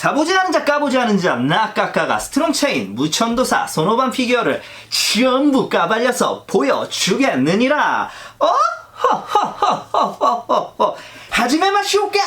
사보지 않은 자 까보지 않은 자 나까까가 스트롱체인 무천도사 손오반 피규어를 전부 까발려서 보여주겠느니라. 허허허허허허허 하지메 마시오까.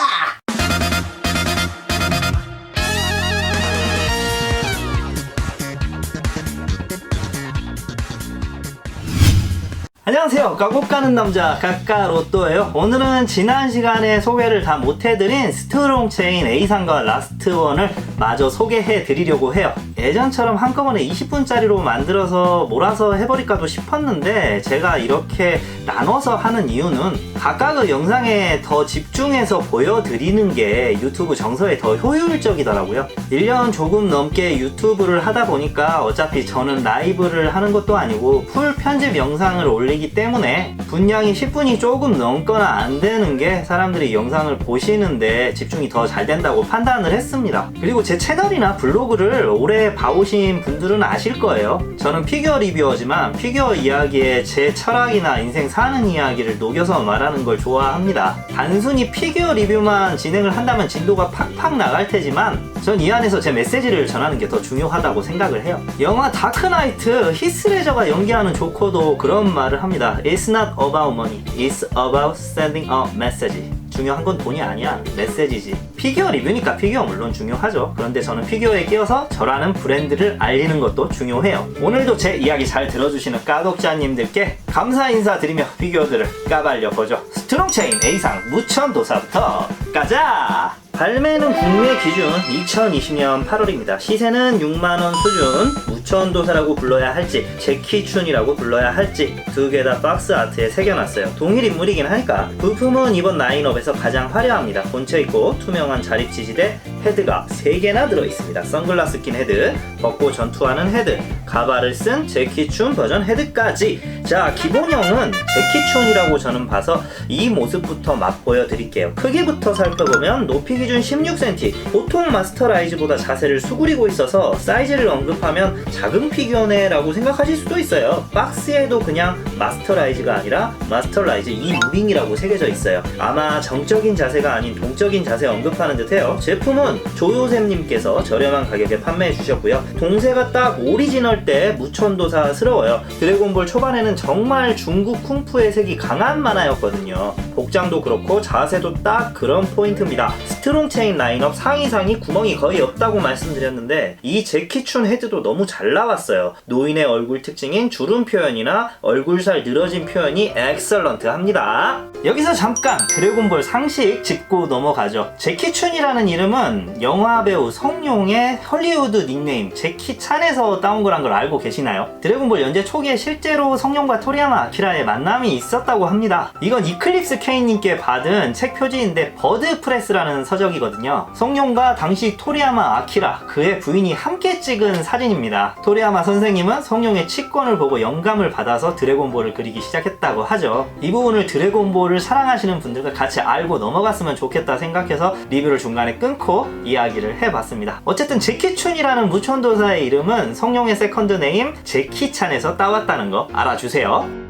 안녕하세요. 까곡 가는 남자 까까로또예요. 오늘은 지난 시간에 소개를 다 못해드린 스트롱체인 A상과 라스트원을 마저 소개해드리려고 해요. 예전처럼 한꺼번에 20분짜리로 만들어서 몰아서 해버릴까도 싶었는데 제가 이렇게 나눠서 하는 이유는 각각의 영상에 더 집중해서 보여드리는 게 유튜브 정서에 더 효율적이더라고요. 1년 조금 넘게 유튜브를 하다 보니까 어차피 저는 라이브를 하는 것도 아니고 풀 편집 영상을 올리기 때문에 분량이 10분이 조금 넘거나 안 되는 게 사람들이 영상을 보시는데 집중이 더 잘 된다고 판단을 했습니다. 그리고 제 채널이나 블로그를 오래 봐오신 분들은 아실 거예요. 저는 피규어 리뷰어지만 피규어 이야기에 제 철학이나 인생 사는 이야기를 녹여서 말하는 걸 좋아합니다. 단순히 피규어 리뷰만 진행을 한다면 진도가 팍팍 나갈 테지만 전 이 안에서 제 메시지를 전하는 게 더 중요하다고 생각을 해요. 영화 다크나이트 히스레저가 연기하는 조커도 그런 말을 합니다. It's not about money, it's about sending a message. 중요한 건 돈이 아니야, 메시지지. 피규어 리뷰니까 피규어 물론 중요하죠. 그런데 저는 피규어에 끼어서 저라는 브랜드를 알리는 것도 중요해요. 오늘도 제 이야기 잘 들어주시는 까독자님들께 감사 인사드리며 피규어들을 까발려보죠. 스트롱체인 A상 무천도사부터 까자! 발매는 국내 기준 2020년 8월입니다. 시세는 6만원 수준, 무천도사라고 불러야 할지 제키춘이라고 불러야 할지 두 개 다 박스 아트에 새겨놨어요. 동일 인물이긴 하니까. 부품은 이번 라인업에서 가장 화려합니다. 본체 있고 투명한 자립 지지대, 헤드가 3개나 들어있습니다. 선글라스 낀 헤드, 벗고 전투하는 헤드, 가발을 쓴 제키춘 버전 헤드까지. 자, 기본형은 제키춘이라고 저는 봐서 이 모습부터 맛보여 드릴게요. 크기부터 살펴보면 높이 기준 16cm, 보통 마스터라이즈보다 자세를 수그리고 있어서 사이즈를 언급하면 작은 피규어네 라고 생각하실 수도 있어요. 박스에도 그냥 마스터라이즈가 아니라 마스터라이즈 이 무빙이라고 새겨져 있어요. 아마 정적인 자세가 아닌 동적인 자세 언급하는 듯해요. 제품은 조요샘님께서 저렴한 가격에 판매해 주셨고요. 동세가 딱 오리지널 때 무천도사스러워요. 드래곤볼 초반에는 정말 중국 쿵푸의 색이 강한 만화였거든요. 복장도 그렇고 자세도 딱 그런 포인트입니다. 스트롱체인 라인업 상위 구멍이 거의 없다고 말씀드렸는데 이 제키춘 헤드도 너무 잘 나왔어요. 노인의 얼굴 특징인 주름 표현이나 얼굴살 늘어진 표현이 엑설런트 합니다. 여기서 잠깐 드래곤볼 상식 짚고 넘어가죠. 제키춘이라는 이름은 영화배우 성룡의 헐리우드 닉네임 제키찬에서 따온 거란 걸 알고 계시나요? 드래곤볼 연재 초기에 실제로 성룡과 토리야마 아키라의 만남이 있었다고 합니다. 이건 이클립스 K님께 받은 책 표지인데 버드 프레스라는 서적이거든요. 성룡과 당시 토리야마 아키라, 그의 부인이 함께 찍은 사진입니다. 토리야마 선생님은 성룡의 치권을 보고 영감을 받아서 드래곤볼을 그리기 시작했다고 하죠. 이 부분을 드래곤볼을 사랑하시는 분들과 같이 알고 넘어갔으면 좋겠다 생각해서 리뷰를 중간에 끊고 이야기를 해봤습니다. 어쨌든 제키춘이라는 무천도사의 이름은 성룡의 세컨드 네임 제키찬에서 따왔다는 거 알아주세요.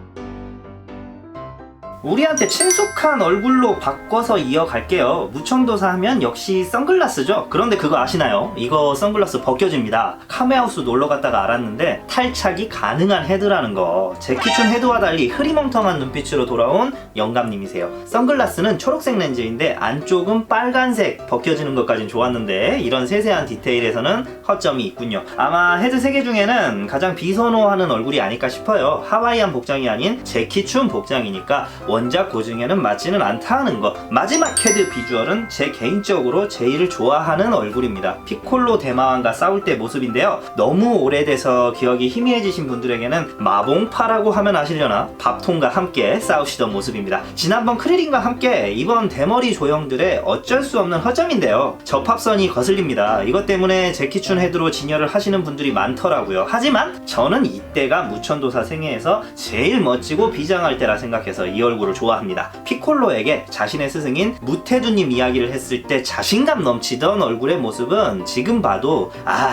우리한테 친숙한 얼굴로 바꿔서 이어갈게요. 무천도사 하면 역시 선글라스죠. 그런데 그거 아시나요? 이거 선글라스 벗겨집니다. 카메하우스 놀러 갔다가 알았는데 탈착이 가능한 헤드라는 거. 제키춘 헤드와 달리 흐리멍텅한 눈빛으로 돌아온 영감님이세요. 선글라스는 초록색 렌즈인데 안쪽은 빨간색. 벗겨지는 것까진 좋았는데 이런 세세한 디테일에서는 허점이 있군요. 아마 헤드 3개 중에는 가장 비선호하는 얼굴이 아닐까 싶어요. 하와이안 복장이 아닌 제키춘 복장이니까 원작 고증에는 맞지는 않다는 거. 마지막 헤드 비주얼은 제 개인적으로 제일 좋아하는 얼굴입니다. 피콜로 대마왕과 싸울 때 모습인데요. 너무 오래돼서 기억이 희미해지신 분들에게는 마봉파라고 하면 아시려나? 밥통과 함께 싸우시던 모습입니다. 지난번 크리린과 함께 이번 대머리 조형들의 어쩔 수 없는 허점인데요. 접합선이 거슬립니다. 이것 때문에 제키춘 헤드로 진열을 하시는 분들이 많더라고요. 하지만 저는 이때가 무천도사 생애에서 제일 멋지고 비장할 때라 생각해서 이 얼굴 개인적으로 좋아합니다. 피콜로에게 자신의 스승인 무테두님 이야기를 했을 때 자신감 넘치던 얼굴의 모습은 지금 봐도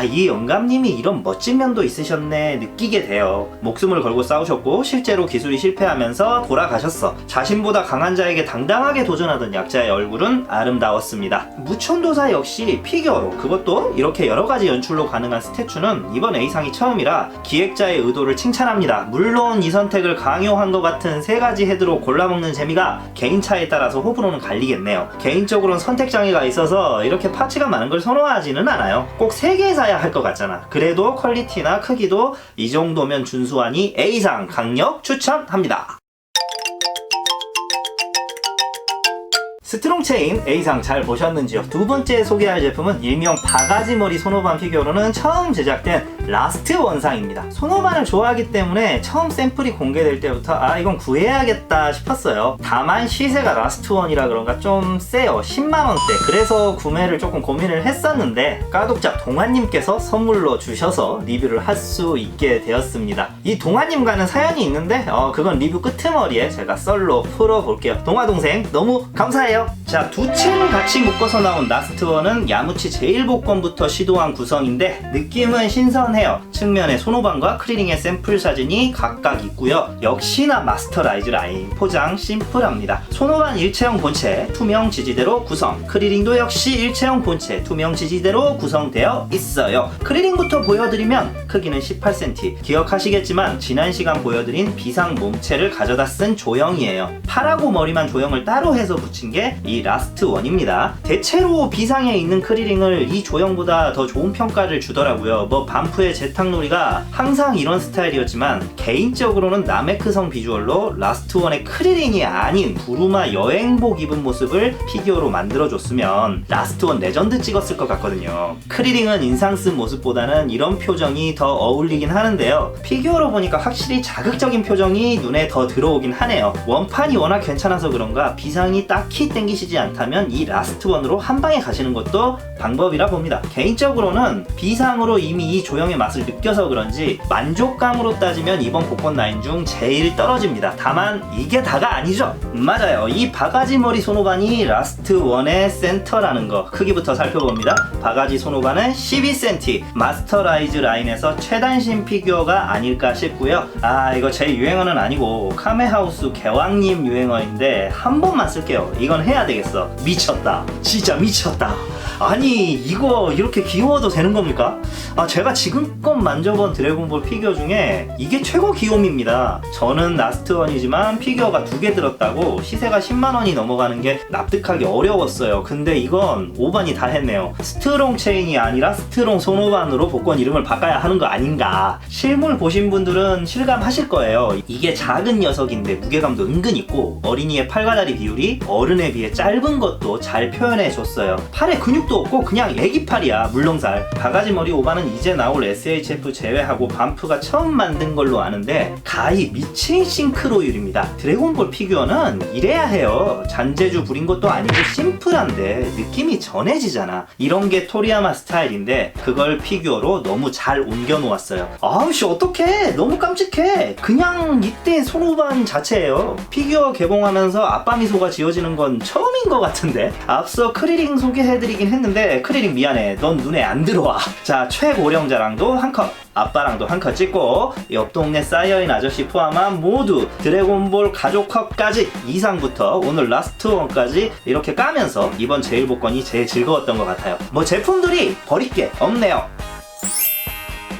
이 영감님이 이런 멋진 면도 있으셨네 느끼게 돼요. 목숨을 걸고 싸우셨고 실제로 기술이 실패하면서 돌아가셨어. 자신보다 강한 자에게 당당하게 도전하던 약자의 얼굴은 아름다웠습니다. 무천도사 역시 피규어로, 그것도 이렇게 여러가지 연출로 가능한 스태츄는 이번 A상이 처음이라 기획자의 의도를 칭찬합니다. 물론 이 선택을 강요한 것 같은 3가지 헤드로 골라먹는 재미가 개인차에 따라서 호불호는 갈리겠네요. 개인적으로는 선택장애가 있어서 이렇게 파츠가 많은 걸 선호하지는 않아요. 꼭 3개 사야 할 것 같잖아. 그래도 퀄리티나 크기도 이 정도면 준수하니 A상 강력 추천합니다. 스트롱 체인 A상 잘 보셨는지요? 두 번째 소개할 제품은 일명 바가지머리 손오반 피규어로는 처음 제작된 라스트 원상입니다. 손오반을 좋아하기 때문에 처음 샘플이 공개될 때부터 이건 구해야겠다 싶었어요. 다만 시세가 라스트 원이라 그런가 좀 세요. 10만원대. 그래서 구매를 조금 고민을 했었는데 까독자 동아님께서 선물로 주셔서 리뷰를 할 수 있게 되었습니다. 이 동아님과는 사연이 있는데 그건 리뷰 끄트머리에 제가 썰로 풀어볼게요. 동아동생 너무 감사해요. 자, 두 층 같이 묶어서 나온 라스트원은 야무치 제1복권부터 시도한 구성인데 느낌은 신선해요. 측면에 손오반과 크리링의 샘플 사진이 각각 있고요. 역시나 마스터라이즈 라인, 포장 심플합니다. 손오반 일체형 본체, 투명 지지대로 구성, 크리링도 역시 일체형 본체, 투명 지지대로 구성되어 있어요. 크리링부터 보여드리면 크기는 18cm. 기억하시겠지만 지난 시간 보여드린 비상 몸체를 가져다 쓴 조형이에요. 팔하고 머리만 조형을 따로 해서 붙인 게 이 라스트 원입니다. 대체로 비상에 있는 크리링을 이 조형보다 더 좋은 평가를 주더라고요. 반프의 재탕놀이가 항상 이런 스타일이었지만 개인적으로는 나메크성 비주얼로 라스트 원의 크리링이 아닌 부루마 여행복 입은 모습을 피규어로 만들어줬으면 라스트 원 레전드 찍었을 것 같거든요. 크리링은 인상 쓴 모습보다는 이런 표정이 더 어울리긴 하는데요. 피규어로 보니까 확실히 자극적인 표정이 눈에 더 들어오긴 하네요. 원판이 워낙 괜찮아서 그런가 비상이 딱히 땡기시지 않다면 이 라스트 원으로 한 방에 가시는 것도 방법이라 봅니다. 개인적으로는 비상으로 이미 이 조형의 맛을 느껴서 그런지 만족감으로 따지면 이번 복권 라인 중 제일 떨어집니다. 다만 이게 다가 아니죠. 맞아요. 이 바가지머리 손오반이 라스트 원의 센터라는 거 크기부터 살펴봅니다. 바가지 손오반은 12cm, 마스터라이즈 라인에서 최단심 피규어가 아닐까 싶고요. 이거 제 유행어는 아니고 카메하우스 개왕님 유행어인데 한 번만 쓸게요. 이건 해야 되겠어. 미쳤다. 진짜 미쳤다. 아니 이거 이렇게 귀여워도 되는 겁니까? 제가 지금껏 만져본 드래곤볼 피규어 중에 이게 최고 귀요미입니다. 저는 라스트원이지만 피규어가 2개 들었다고 시세가 10만원이 넘어가는 게 납득하기 어려웠어요. 근데 이건 오반이 다 했네요. 스트롱 체인이 아니라 스트롱 손오반으로 복권 이름을 바꿔야 하는 거 아닌가. 실물 보신 분들은 실감하실 거예요. 이게 작은 녀석인데 무게감도 은근 있고 어린이의 팔과 다리 비율이 어른에 비해 짧은 것도 잘 표현해 줬어요. 팔에 근육도 없고 그냥 애기팔이야. 물렁살. 바가지머리 오반은 이제 나올 SHF 제외하고 반프가 처음 만든 걸로 아는데 가히 미친 싱크로율입니다. 드래곤볼 피규어는 이래야 해요. 잔재주 부린 것도 아니고 심플한데 느낌이 전해지잖아. 이런 게 토리야마 스타일인데 그걸 피규어로 너무 잘 옮겨 놓았어요. 아우씨 어떡해. 너무 깜찍해. 그냥 이때 손오반 자체예요. 피규어 개봉하면서 아빠 미소가 지어지는 건 처음인 것 같은데. 앞서 크리링 소개해드리긴 했는데 크리링 미안해. 넌 눈에 안 들어와. 자, 최고령자랑도 한 컷, 아빠랑도 한 컷 찍고 옆 동네 사이어인 아저씨 포함한 모두 드래곤볼 가족 컷까지 이상부터 오늘 라스트 원까지 이렇게 까면서 이번 제일복권이 제일 즐거웠던 것 같아요. 제품들이 버릴 게 없네요.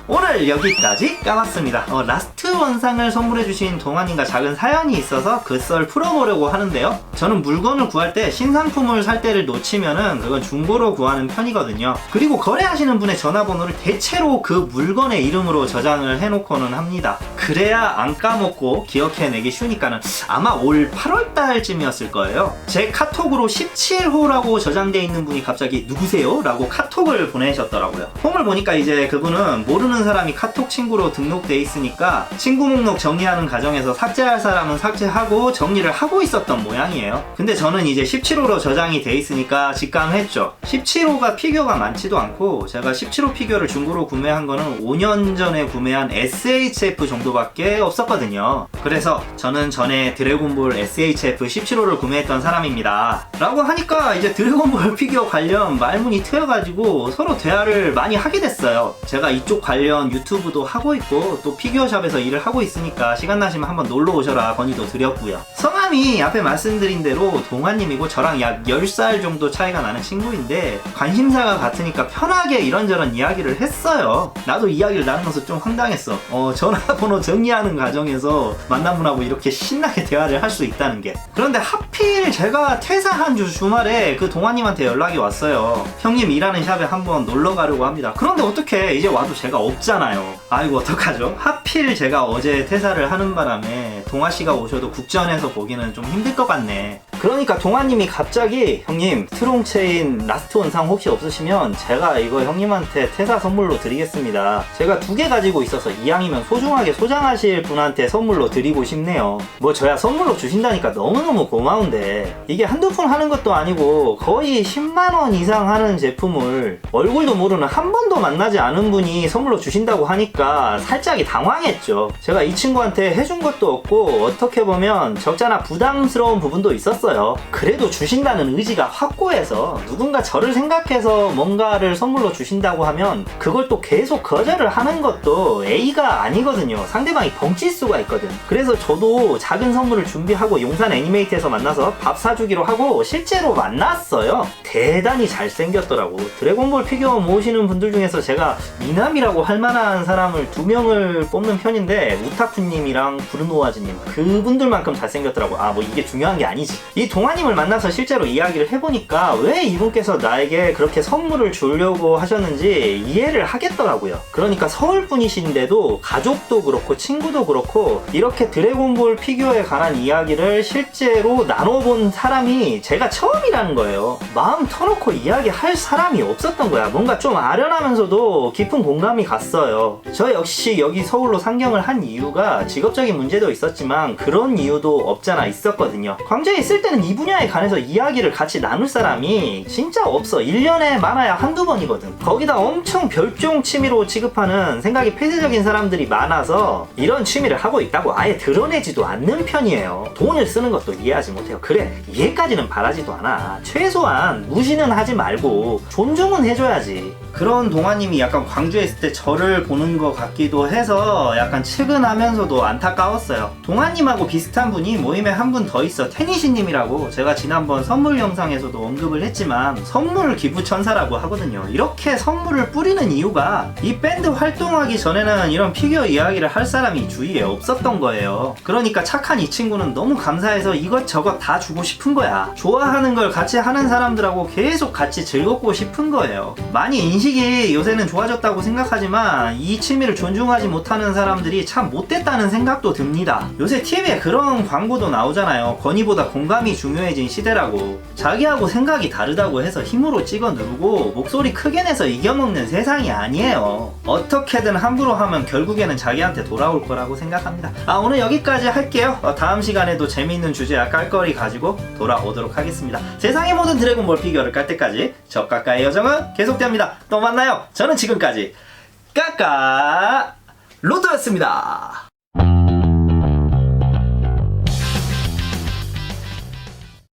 오늘 여기까지 까봤습니다. 라스트 원상을 선물해주신 동아님과 작은 사연이 있어서 그 썰 풀어보려고 하는데요. 저는 물건을 구할 때 신상품을 살 때를 놓치면은 그건 중고로 구하는 편이거든요. 그리고 거래하시는 분의 전화번호를 대체로 그 물건의 이름으로 저장을 해놓고는 합니다. 그래야 안 까먹고 기억해내기 쉬우니까는 아마 올 8월달쯤이었을 거예요. 제 카톡으로 17호라고 저장되어 있는 분이 갑자기 누구세요? 라고 카톡을 보내셨더라고요. 폼을 보니까 이제 그분은 모르는 사람이 카톡 친구로 등록돼 있으니까 친구 목록 정리하는 과정에서 삭제할 사람은 삭제하고 정리를 하고 있었던 모양이에요. 있네요. 근데 저는 이제 17호로 저장이 돼 있으니까 직감했죠. 17호가 피규어가 많지도 않고 제가 17호 피규어를 중고로 구매한 거는 5년 전에 구매한 SHF 정도밖에 없었거든요. 그래서 저는 전에 드래곤볼 SHF 17호를 구매했던 사람입니다 라고 하니까 이제 드래곤볼 피규어 관련 말문이 트여가지고 서로 대화를 많이 하게 됐어요. 제가 이쪽 관련 유튜브도 하고 있고 또 피규어샵에서 일을 하고 있으니까 시간 나시면 한번 놀러 오셔라 건의도 드렸고요. 성함이 앞에 말씀드린 대로 동아님이고 저랑 약 10살 정도 차이가 나는 친구인데 관심사가 같으니까 편하게 이런저런 이야기를 했어요. 나도 이야기를 나누면서 좀 황당했어. 전화번호 정리하는 과정에서 만남분하고 이렇게 신나게 대화를 할 수 있다는 게. 그런데 하필 제가 퇴사한 주말에 그 동아님한테 연락이 왔어요. 형님 일하는 샵에 한번 놀러 가려고 합니다. 그런데 어떻게 이제 와도 제가 없잖아요. 아이고 어떡하죠? 하필 제가 어제 퇴사를 하는 바람에 동아씨가 오셔도 국전에서 보기는 좀 힘들 것 같네. 그러니까 동아님이 갑자기 형님 트롱체인 라스트 원상 혹시 없으시면 제가 이거 형님한테 퇴사 선물로 드리겠습니다. 제가 2개 가지고 있어서 이왕이면 소중하게 소장하실 분한테 선물로 드리고 싶네요. 뭐 저야 선물로 주신다니까 너무너무 고마운데 이게 한두 푼 하는 것도 아니고 거의 10만원 이상 하는 제품을 얼굴도 모르는 한 번도 만나지 않은 분이 선물로 주신다고 하니까 살짝이 당황했죠. 제가 이 친구한테 해준 것도 없고 어떻게 보면 적잖아 부담스러운 부분도 있었어요. 그래도 주신다는 의지가 확고해서 누군가 저를 생각해서 뭔가를 선물로 주신다고 하면 그걸 또 계속 거절을 하는 것도 A가 아니거든요. 상대방이 벙칠 수가 있거든. 그래서 저도 작은 선물을 준비하고 용산 애니메이트에서 만나서 밥 사주기로 하고 실제로 만났어요. 대단히 잘생겼더라고. 드래곤볼 피규어 모으시는 분들 중에서 제가 미남이라고 할 만한 사람을 2명을 뽑는 편인데 우타쿠님이랑 브루노아즈님 그분들만큼 잘생겼더라고. 뭐 이게 중요한 게 아니지. 이 동아님을 만나서 실제로 이야기를 해보니까 왜 이분께서 나에게 그렇게 선물을 주려고 하셨는지 이해를 하겠더라고요. 그러니까 서울 분이신데도 가족도 그렇고 친구도 그렇고 이렇게 드래곤볼 피규어에 관한 이야기를 실제로 나눠본 사람이 제가 처음이라는 거예요. 마음 터놓고 이야기할 사람이 없었던 거야. 뭔가 좀 아련하면서도 깊은 공감이 갔어요. 저 역시 여기 서울로 상경을 한 이유가 직업적인 문제도 있었지만 그런 이유도 없잖아 있었거든요. 광주에 있을 때는 이 분야에 관해서 이야기를 같이 나눌 사람이 진짜 없어. 1년에 많아야 한두 번이거든. 거기다 엄청 별종 취미로 취급하는 생각이 폐쇄적인 사람들이 많아서 이런 취미를 하고 있다고 아예 드러내지도 않는 편이에요. 돈을 쓰는 것도 이해하지 못해요. 그래 이해까지는 바라지도 않아. 최소한 무시는 하지 말고 존중은 해줘야지. 그런 동아님이 약간 광주에 있을 때 저를 보는 것 같기도 해서 약간 측은하면서도 안타까웠어요. 동아님하고 비슷한 분이 모임에 한 분 더 있어. 테니시님이라고 제가 지난번 선물 영상에서도 언급을 했지만 선물 기부 천사라고 하거든요. 이렇게 선물을 뿌리는 이유가 이 밴드 활동하기 전에는 이런 피규어 이야기를 할 사람이 주위에 없었던 거예요. 그러니까 착한 이 친구는 너무 감사해서 이것저것 다 주고 싶은 거야. 좋아하는 걸 같이 하는 사람들하고 계속 같이 즐겁고 싶은 거예요. 많이 인식이 요새는 좋아졌다고 생각하지만 이 취미를 존중하지 못하는 사람들이 참 못됐다는 생각도 듭니다. 요새 TV에 그런 광고도 나오잖아요. 권위보다 공감이 중요해진 시대라고. 자기하고 생각이 다르다고 해서 힘으로 찍어 누르고 목소리 크게 내서 이겨먹는 세상이 아니에요. 어떻게든 함부로 하면 결국에는 자기한테 돌아올 거라고 생각합니다. 오늘 여기까지 할게요. 다음 시간에도 재미있는 주제와 깔거리 가지고 돌아오도록 하겠습니다. 세상의 모든 드래곤볼 피규어를 깔 때까지 적각가의 여정은 계속됩니다. 또 만나요. 저는 지금까지 까까 로또였습니다.